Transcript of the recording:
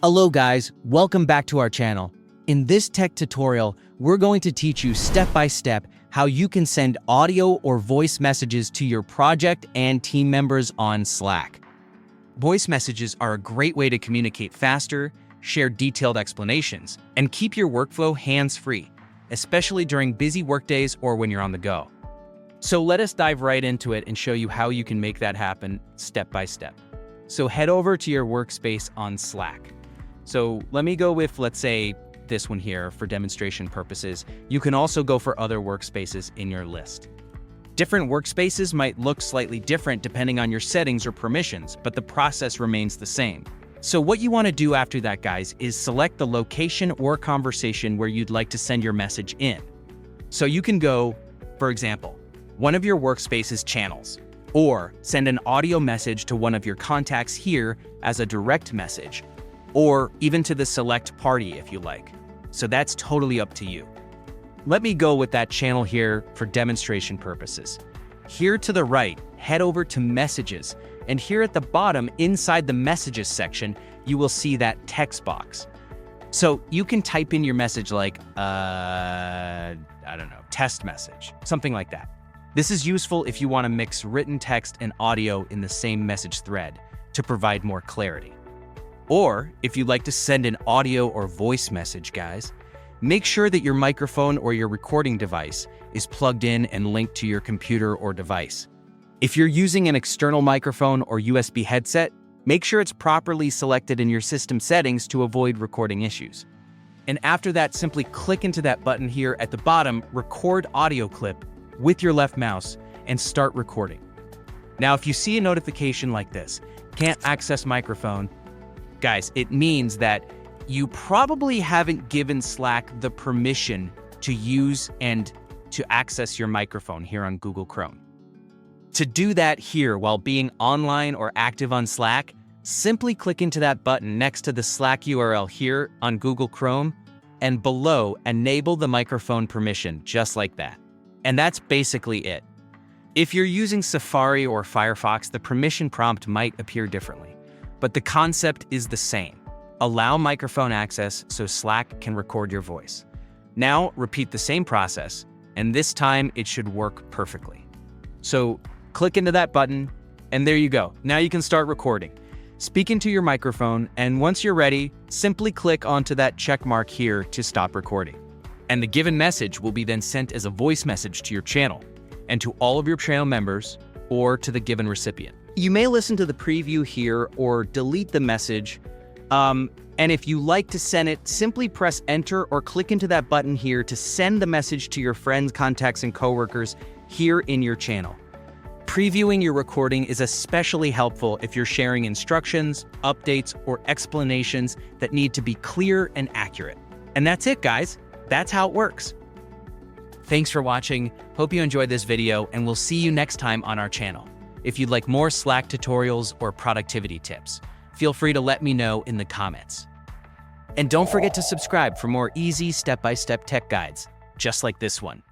Hello guys, welcome back to our channel. In this tech tutorial, we're going to teach you step by step how you can send audio or voice messages to your project and team members on Slack. Voice messages are a great way to communicate faster, share detailed explanations, and keep your workflow hands-free, especially during busy workdays or when you're on the go. So let us dive right into it and show you how you can make that happen step by step. So head over to your workspace on Slack. So let me go with, let's say, this one here for demonstration purposes. You can also go for other workspaces in your list. Different workspaces might look slightly different depending on your settings or permissions, but the process remains the same. So what you want to do after that, guys, is select the location or conversation where you'd like to send your message in. So you can go, for example, one of your workspace's channels, or send an audio message to one of your contacts here as a direct message, or even to the select party if you like. So that's totally up to you. Let me go with that channel here for demonstration purposes. Here to the right, head over to Messages, and here at the bottom inside the Messages section, you will see that text box. So you can type in your message like, I don't know, test message, something like that. This is useful if you want to mix written text and audio in the same message thread to provide more clarity. Or if you'd like to send an audio or voice message, guys, make sure that your microphone or your recording device is plugged in and linked to your computer or device. If you're using an external microphone or USB headset, make sure it's properly selected in your system settings to avoid recording issues. And after that, simply click into that button here at the bottom, Record Audio Clip, with your left mouse and start recording. Now, if you see a notification like this, can't access microphone, guys, it means that you probably haven't given Slack the permission to use and to access your microphone here on Google Chrome. To do that here while being online or active on Slack, simply click into that button next to the Slack URL here on Google Chrome, and below, enable the microphone permission, just like that. And that's basically it. If you're using Safari or Firefox, the permission prompt might appear differently, but the concept is the same. Allow microphone access so Slack can record your voice. Now, repeat the same process, and this time it should work perfectly. So click into that button, and there you go. Now you can start recording. Speak into your microphone, and once you're ready, simply click onto that check mark here to stop recording. And the given message will be then sent as a voice message to your channel, and to all of your channel members, or to the given recipient. You may listen to the preview here or delete the message, and if you like to send it, simply press enter or click into that button here to send the message to your friends, contacts, and coworkers here in your channel. Previewing your recording is especially helpful if you're sharing instructions, updates, or explanations that need to be clear and accurate. And that's it, guys. That's how it works. Thanks for watching. Hope you enjoyed this video, and we'll see you next time on our channel. If you'd like more Slack tutorials or productivity tips, feel free to let me know in the comments. And don't forget to subscribe for more easy step-by-step tech guides, just like this one.